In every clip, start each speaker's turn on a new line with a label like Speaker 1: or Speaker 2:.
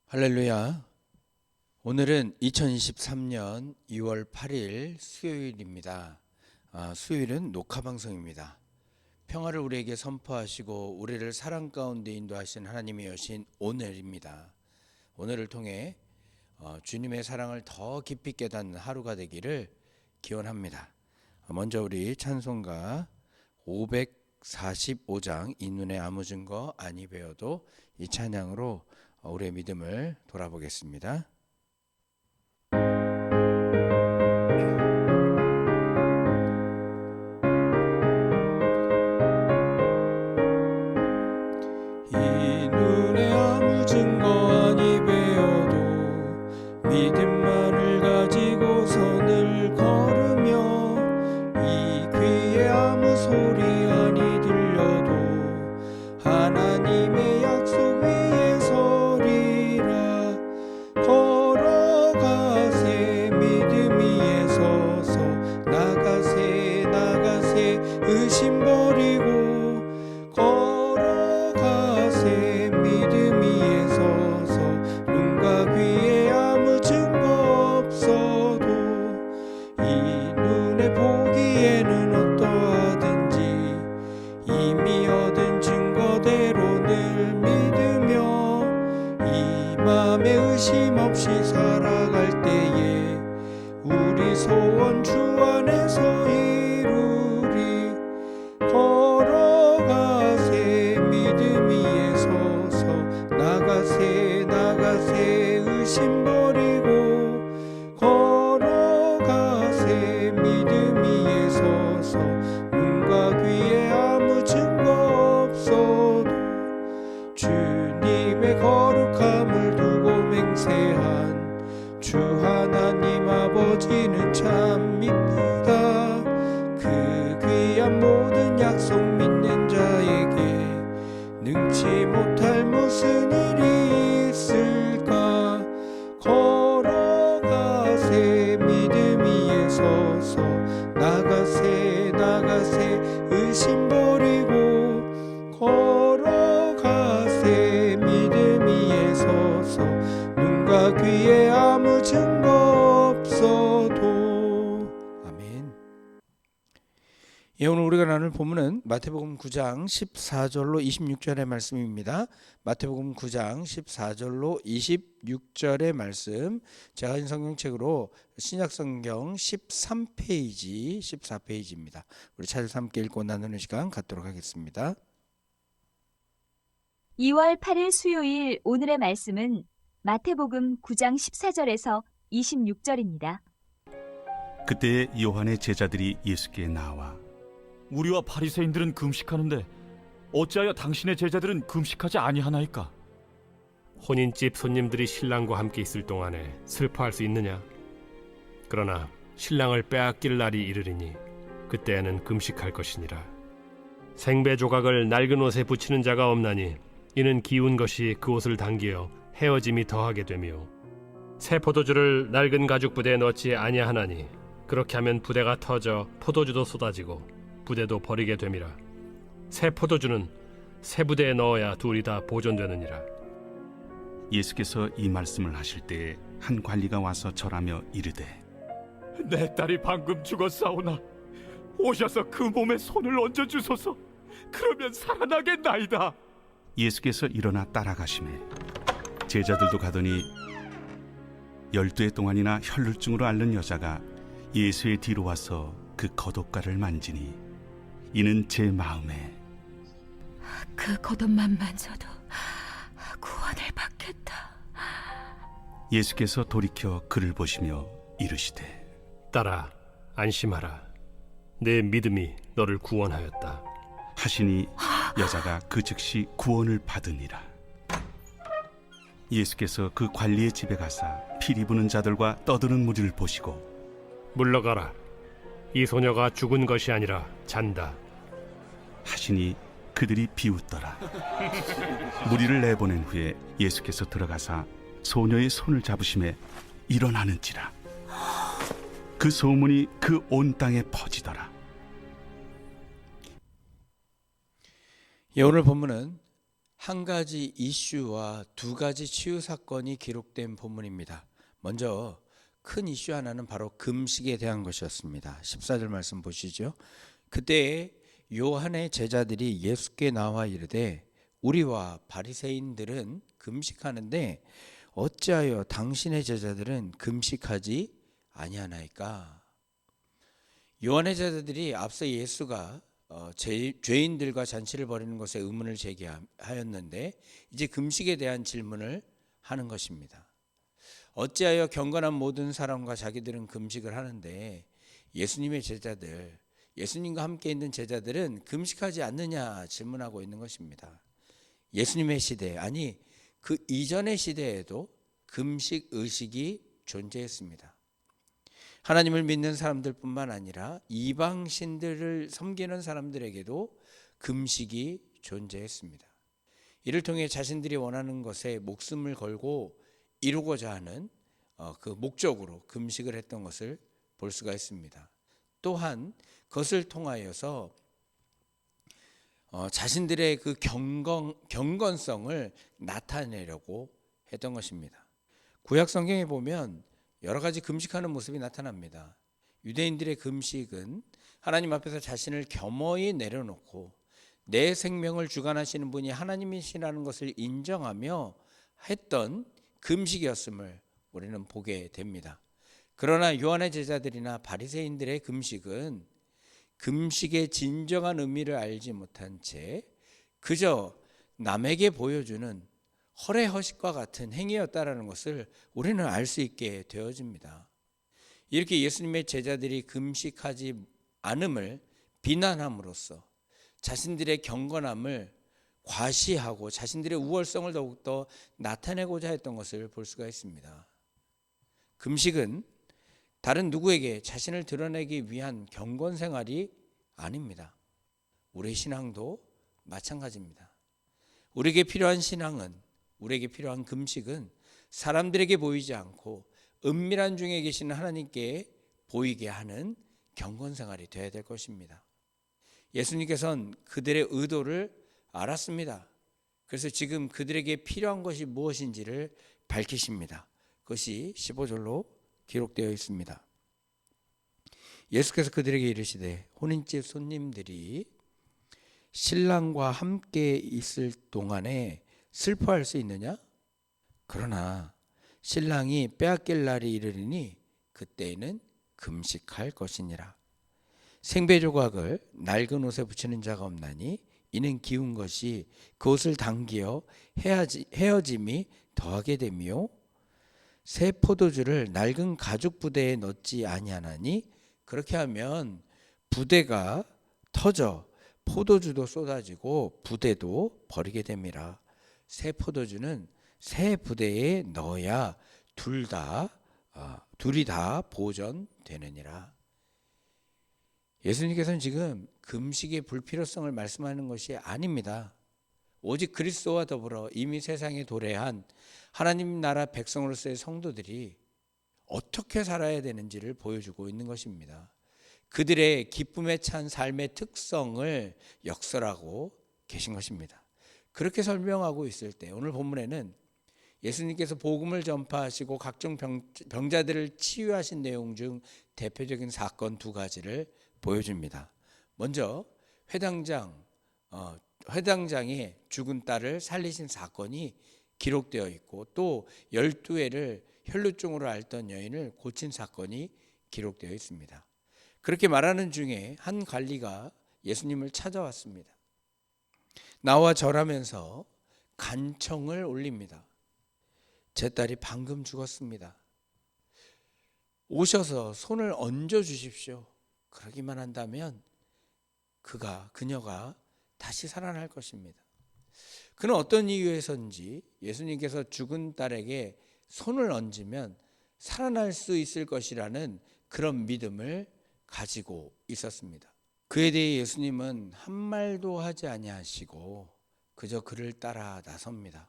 Speaker 1: 할렐루야. 오늘은 2023년 2월 8일 수요일입니다. 수요일은 녹화 방송입니다. 평화를 우리에게 선포하시고 우리를 사랑 가운데 인도하신 하나님의 여신 오늘입니다. 오늘을 통해 주님의 사랑을 더 깊이 깨닫는 하루가 되기를 기원합니다. 먼저 우리 찬송가 545장 이 눈에 아무 증거 아니 배워도 이 찬양으로 우리의 믿음을 돌아보겠습니다. 이 눈에 아무 증거 아니 배워도 믿음만을 가지고 선을 걸으며 이 귀에 아무 소리 아니 들려도 하나님의 약속 위에 서리라. 걸어가세 믿음 위에 서서 나가세 나가세 의심 버리고 걸어가세 믿음 위에 서서 눈과 귀에 아무 증거 없어도 이 눈에 보기에는 어떠하든지 이미 얻은 증거대로 늘 믿으며 이 맘에 의심 없이 살아갈 때에 우리 소원 주 안에서 이루리. 걸어가세 믿음 위에 서서 나가세 나가세 의심 버리고 걸어가세 믿음 위에 서서 눈과 귀에 아무 증거 없어도 주님의 거룩함을 두고 맹세한 주 하나님 아버지는 참 이쁘다. 그 귀한 모든 약속 믿는 자에게 능치 못할 무슨 일이 있을까. 걸어가세 믿음 위에 서서 나가세 나가세 의심 버리고 걸어가세 믿음 위에 서서 눈과 귀에 아무 증거 없어도. 아멘. 예, 오늘 우리가 나눌 본문은 마태복음 9장 14절로 26절의 말씀입니다. 마태복음 9장 14절로 26절의 말씀, 제가 가진 성경책으로 신약성경 13페이지 14페이지입니다. 우리 찾아서 함께 읽고 나누는 시간 갖도록 하겠습니다.
Speaker 2: 2월 8일 수요일 오늘의 말씀은 마태복음 9장 14절에서 26절입니다.
Speaker 3: 그때 요한의 제자들이 예수께 나와
Speaker 4: 우리와 바리새인들은 금식하는데 어찌하여 당신의 제자들은 금식하지 아니하나이까?
Speaker 5: 혼인집 손님들이 신랑과 함께 있을 동안에 슬퍼할 수 있느냐? 그러나 신랑을 빼앗길 날이 이르리니 그때에는 금식할 것이니라. 생배 조각을 낡은 옷에 붙이는 자가 없나니 이는 기운 것이 그 옷을 당기어 헤어짐이 더하게 되며 새 포도주를 낡은 가죽 부대에 넣지 아니하나니 그렇게 하면 부대가 터져 포도주도 쏟아지고 부대도 버리게 됨이라. 새 포도주는 새 부대에 넣어야 둘이 다 보존되느니라.
Speaker 3: 예수께서 이 말씀을 하실 때에 한 관리가 와서 절하며 이르되
Speaker 4: 내 딸이 방금 죽었사오나 오셔서 그 몸에 손을 얹어주소서. 그러면 살아나겠나이다.
Speaker 3: 예수께서 일어나 따라가시매 제자들도 가더니 12해 동안이나 혈루증으로 앓는 여자가 예수의 뒤로 와서 그 겉옷가를 만지니 이는 제 마음에
Speaker 6: 그 겉옷만 만져도 구원을 받겠다.
Speaker 3: 예수께서 돌이켜 그를 보시며 이르시되
Speaker 5: 딸아, 안심하라. 내 믿음이 너를 구원하였다.
Speaker 3: 하시니 여자가 그 즉시 구원을 받으니라. 예수께서 그 관리의 집에 가사 피리 부는 자들과 떠드는 무리를 보시고
Speaker 5: 물러가라. 이 소녀가 죽은 것이 아니라 잔다.
Speaker 3: 하시니 그들이 비웃더라. 무리를 내보낸 후에 예수께서 들어가사 소녀의 손을 잡으심에 일어나는지라. 그 소문이 그 온 땅에 퍼지더라.
Speaker 1: 예, 오늘 본문은 한 가지 이슈와 두 가지 치유 사건이 기록된 본문입니다. 먼저 큰 이슈 하나는 바로 금식에 대한 것이었습니다. 14절 말씀 보시죠. 그때 요한의 제자들이 예수께 나와 이르되 우리와 바리새인들은 금식하는데 어찌하여 당신의 제자들은 금식하지 아니하나이까? 요한의 제자들이 앞서 예수가 죄인들과 잔치를 벌이는 것에 의문을 제기하였는데 이제 금식에 대한 질문을 하는 것입니다. 어찌하여 경건한 모든 사람과 자기들은 금식을 하는데 예수님의 제자들, 예수님과 함께 있는 제자들은 금식하지 않느냐 질문하고 있는 것입니다. 예수님의 시대, 아니 그 이전의 시대에도 금식 의식이 존재했습니다. 하나님을 믿는 사람들뿐만 아니라 이방신들을 섬기는 사람들에게도 금식이 존재했습니다. 이를 통해 자신들이 원하는 것에 목숨을 걸고 이루고자 하는 그 목적으로 금식을 했던 것을 볼 수가 있습니다. 또한 그것을 통하여서 자신들의 그 경건성을 나타내려고 했던 것입니다. 구약 성경에 보면 여러 가지 금식하는 모습이 나타납니다. 유대인들의 금식은 하나님 앞에서 자신을 겸허히 내려놓고 내 생명을 주관하시는 분이 하나님이시라는 것을 인정하며 했던 금식이었음을 우리는 보게 됩니다. 그러나 요한의 제자들이나 바리새인들의 금식은 금식의 진정한 의미를 알지 못한 채 그저 남에게 보여주는 허례허식과 같은 행위였다라는 것을 우리는 알 수 있게 되어집니다. 이렇게 예수님의 제자들이 금식하지 않음을 비난함으로써 자신들의 경건함을 과시하고 자신들의 우월성을 더욱더 나타내고자 했던 것을 볼 수가 있습니다. 금식은 다른 누구에게 자신을 드러내기 위한 경건 생활이 아닙니다. 우리의 신앙도 마찬가지입니다. 우리에게 필요한 신앙은, 우리에게 필요한 금식은 사람들에게 보이지 않고 은밀한 중에 계시는 하나님께 보이게 하는 경건 생활이 되어야 될 것입니다. 예수님께서는 그들의 의도를 알았습니다. 그래서 지금 그들에게 필요한 것이 무엇인지를 밝히십니다. 그것이 15절로 기록되어 있습니다. 예수께서 그들에게 이르시되 혼인집 손님들이 신랑과 함께 있을 동안에 슬퍼할 수 있느냐? 그러나 신랑이 빼앗길 날이 이르리니 그때에는 금식할 것이니라. 생배 조각을 낡은 옷에 붙이는 자가 없나니 이는 기운 것이 그 옷을 당기어 헤어짐이 더하게 되며 새 포도주를 낡은 가죽 부대에 넣지 아니하나니 그렇게 하면 부대가 터져 포도주도 쏟아지고 부대도 버리게 됨이라. 새 포도주는 새 부대에 넣어야 둘이 다 보존되느니라. 예수님께서는 지금 금식의 불필요성을 말씀하는 것이 아닙니다. 오직 그리스도와 더불어 이미 세상에 도래한 하나님 나라 백성으로서의 성도들이 어떻게 살아야 되는지를 보여주고 있는 것입니다. 그들의 기쁨에 찬 삶의 특성을 역설하고 계신 것입니다. 그렇게 설명하고 있을 때 오늘 본문에는 예수님께서 복음을 전파하시고 각종 병자들을 치유하신 내용 중 대표적인 사건 두 가지를 보여줍니다. 먼저 회당장이 죽은 딸을 살리신 사건이 기록되어 있고 또 12회를 혈루증으로 앓던 여인을 고친 사건이 기록되어 있습니다. 그렇게 말하는 중에 한 관리가 예수님을 찾아왔습니다. 나와 절하면서 간청을 올립니다. 제 딸이 방금 죽었습니다. 오셔서 손을 얹어 주십시오. 그러기만 한다면 그녀가 다시 살아날 것입니다. 그는 어떤 이유에서인지 예수님께서 죽은 딸에게 손을 얹으면 살아날 수 있을 것이라는 그런 믿음을 가지고 있었습니다. 그에 대해 예수님은 한 말도 하지 아니하시고 그저 그를 따라 나섭니다.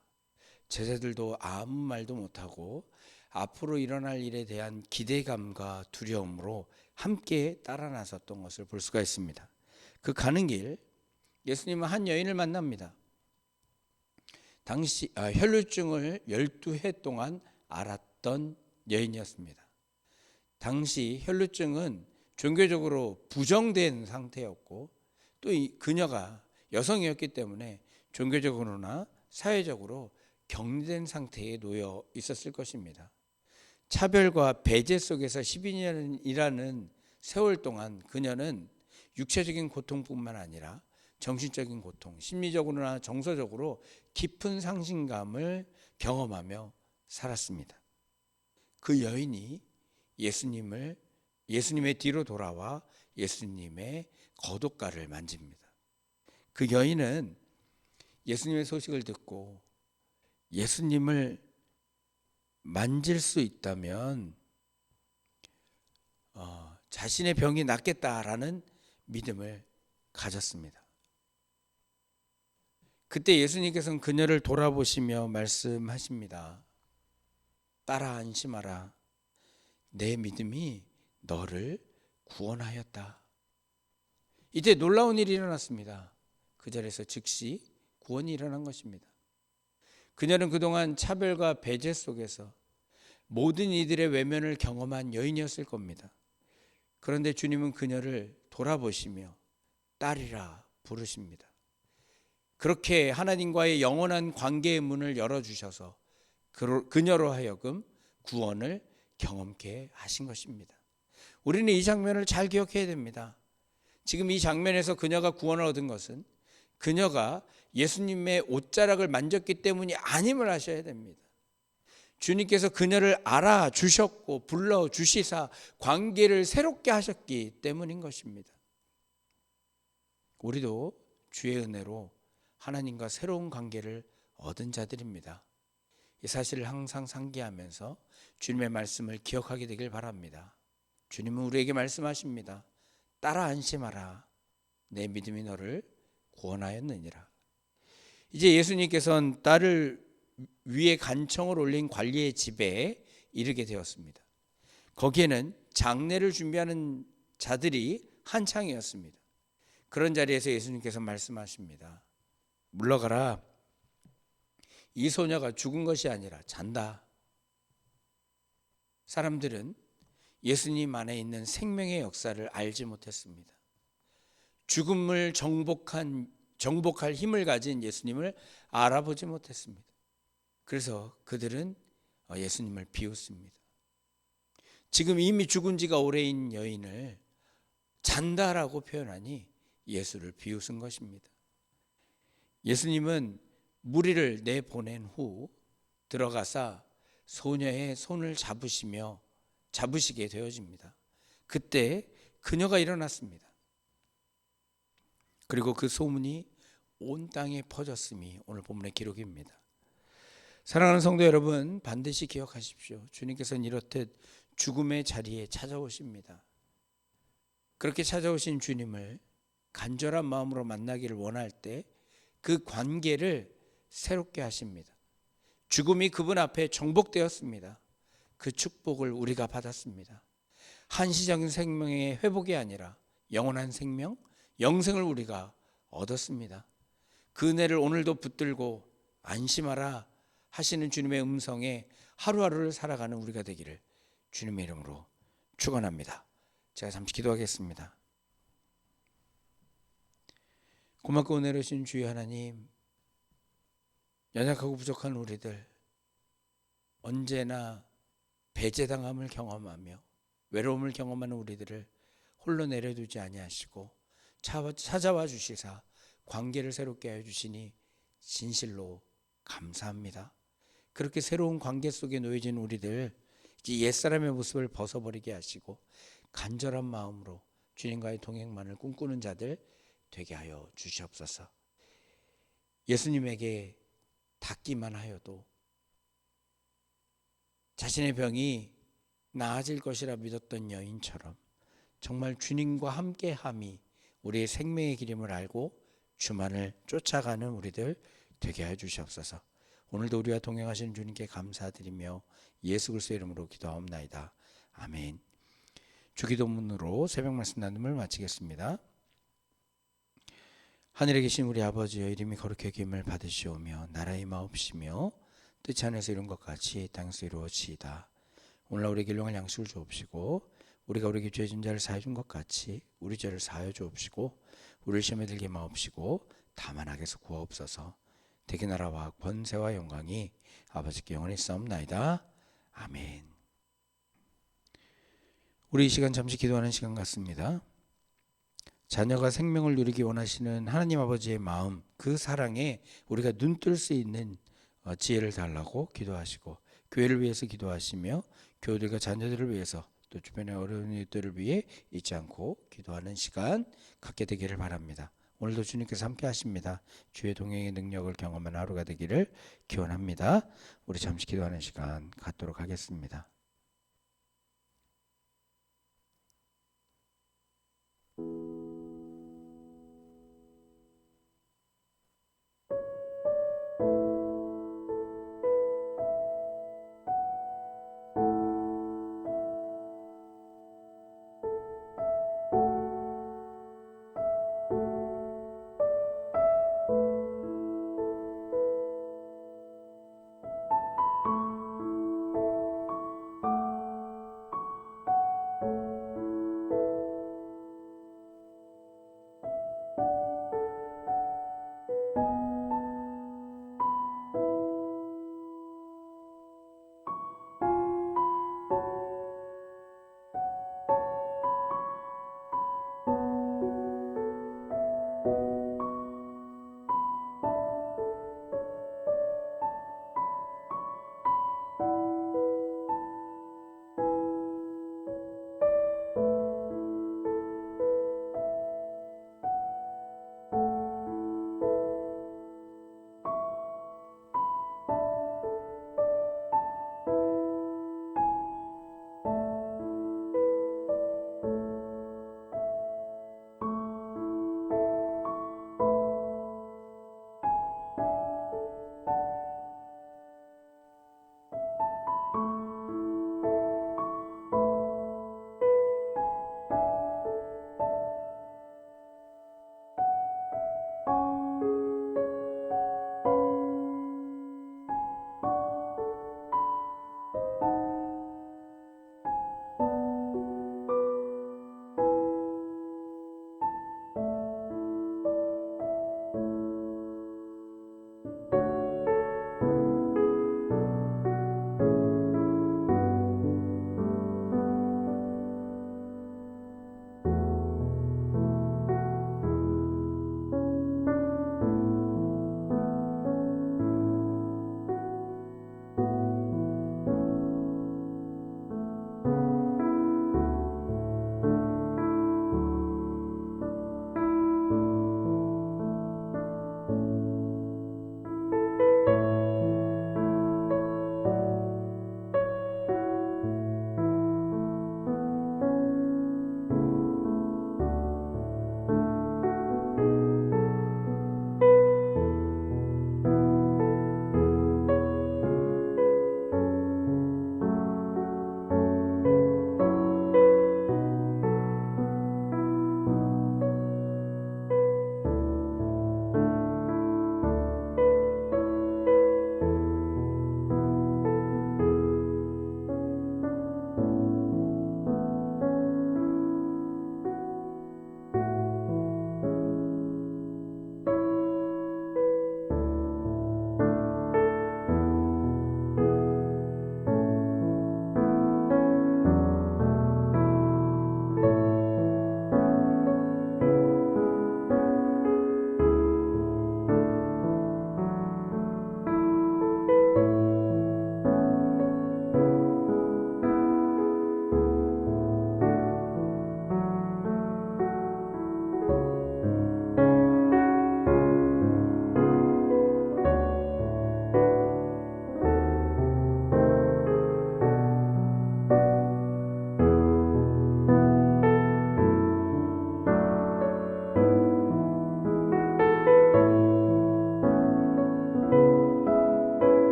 Speaker 1: 제자들도 아무 말도 못하고 앞으로 일어날 일에 대한 기대감과 두려움으로 함께 따라 나섰던 것을 볼 수가 있습니다. 그 가는 길 예수님은 한 여인을 만납니다. 당시 혈루증을 12해 동안 앓았던 여인이었습니다. 당시 혈루증은 종교적으로 부정된 상태였고 또 그녀가 여성이었기 때문에 종교적으로나 사회적으로 격리된 상태에 놓여 있었을 것입니다. 차별과 배제 속에서 12년이라는 세월 동안 그녀는 육체적인 고통뿐만 아니라 정신적인 고통, 심리적으로나 정서적으로 깊은 상실감을 경험하며 살았습니다. 그 여인이 예수님의 뒤로 돌아와 예수님의 거독가를 만집니다. 그 여인은 예수님의 소식을 듣고 예수님을 만질 수 있다면 자신의 병이 낫겠다라는 믿음을 가졌습니다. 그때 예수님께서는 그녀를 돌아보시며 말씀하십니다. 따라 안심하라. 내 믿음이 너를 구원하였다. 이때 놀라운 일이 일어났습니다. 그 자리에서 즉시 구원이 일어난 것입니다. 그녀는 그동안 차별과 배제 속에서 모든 이들의 외면을 경험한 여인이었을 겁니다. 그런데 주님은 그녀를 돌아보시며 딸이라 부르십니다. 그렇게 하나님과의 영원한 관계의 문을 열어주셔서 그녀로 하여금 구원을 경험케 하신 것입니다. 우리는 이 장면을 잘 기억해야 됩니다. 지금 이 장면에서 그녀가 구원을 얻은 것은 그녀가 예수님의 옷자락을 만졌기 때문이 아님을 아셔야 됩니다. 주님께서 그녀를 알아주셨고 불러주시사 관계를 새롭게 하셨기 때문인 것입니다. 우리도 주의 은혜로 하나님과 새로운 관계를 얻은 자들입니다. 이 사실을 항상 상기하면서 주님의 말씀을 기억하게 되길 바랍니다. 주님은 우리에게 말씀하십니다. 따라 안심하라. 내 믿음이 너를 구원하였느니라. 이제 예수님께서는 딸을 위에 간청을 올린 관리의 집에 이르게 되었습니다. 거기에는 장례를 준비하는 자들이 한창이었습니다. 그런 자리에서 예수님께서 말씀하십니다. 물러가라. 이 소녀가 죽은 것이 아니라 잔다. 사람들은 예수님 안에 있는 생명의 역사를 알지 못했습니다. 죽음을 정복할 힘을 가진 예수님을 알아보지 못했습니다. 그래서 그들은 예수님을 비웃습니다. 지금 이미 죽은 지가 오래인 여인을 잔다라고 표현하니 예수를 비웃은 것입니다. 예수님은 무리를 내보낸 후 들어가사 소녀의 손을 잡으시게 되어집니다. 그때 그녀가 일어났습니다. 그리고 그 소문이 온 땅에 퍼졌음이 오늘 본문의 기록입니다. 사랑하는 성도 여러분, 반드시 기억하십시오. 주님께서는 이렇듯 죽음의 자리에 찾아오십니다. 그렇게 찾아오신 주님을 간절한 마음으로 만나기를 원할 때 그 관계를 새롭게 하십니다. 죽음이 그분 앞에 정복되었습니다. 그 축복을 우리가 받았습니다. 한시적인 생명의 회복이 아니라 영원한 생명, 영생을 우리가 얻었습니다. 그 은혜를 오늘도 붙들고 안심하라 하시는 주님의 음성에 하루하루를 살아가는 우리가 되기를 주님의 이름으로 축원합니다. 제가 잠시 기도하겠습니다. 고맙고 은혜로우신 주의 하나님, 연약하고 부족한 우리들 언제나 배제당함을 경험하며 외로움을 경험하는 우리들을 홀로 내려두지 아니하시고 찾아와 주시사 관계를 새롭게 하여 주시니 진실로 감사합니다. 그렇게 새로운 관계 속에 놓여진 우리들 이제 옛사람의 모습을 벗어버리게 하시고 간절한 마음으로 주님과의 동행만을 꿈꾸는 자들 되게 하여 주시옵소서. 예수님에게 닿기만 하여도 자신의 병이 나아질 것이라 믿었던 여인처럼 정말 주님과 함께함이 우리의 생명의 길임을 알고 주만을 쫓아가는 우리들 되게 하여 주시옵소서. 오늘도 우리와 동행하시는 주님께 감사드리며 예수 그리스도의 이름으로 기도하옵나이다. 아멘. 주기도문으로 새벽 말씀 나눔을 마치겠습니다. 하늘에 계신 우리 아버지여, 이름이 거룩히 여김을 받으시오며 나라의 마옵시며 뜻이 하늘에서 이룬 것 같이 땅에서 이루어지이다. 오늘날 우리에게 일용할 양식을 주옵시고 우리가 우리에게 죄 진 자를 사하여 준 것 같이 우리 죄를 사하여 주옵시고 우리를 시험에 들게 마옵시고 다만 악에서 구하옵소서. 대개 나라와 권세와 영광이 아버지께 영원히 있사옵나이다. 아멘. 우리 이 시간 잠시 기도하는 시간 같습니다. 자녀가 생명을 누리기 원하시는 하나님 아버지의 마음, 그 사랑에 우리가 눈뜰 수 있는 지혜를 달라고 기도하시고, 교회를 위해서 기도하시며 교우들과 자녀들을 위해서 또 주변의 어린이들을 위해 잊지 않고 기도하는 시간 갖게 되기를 바랍니다. 오늘도 주님께서 함께 하십니다. 주의 동행의 능력을 경험하는 하루가 되기를 기원합니다. 우리 잠시 기도하는 시간 갖도록 하겠습니다.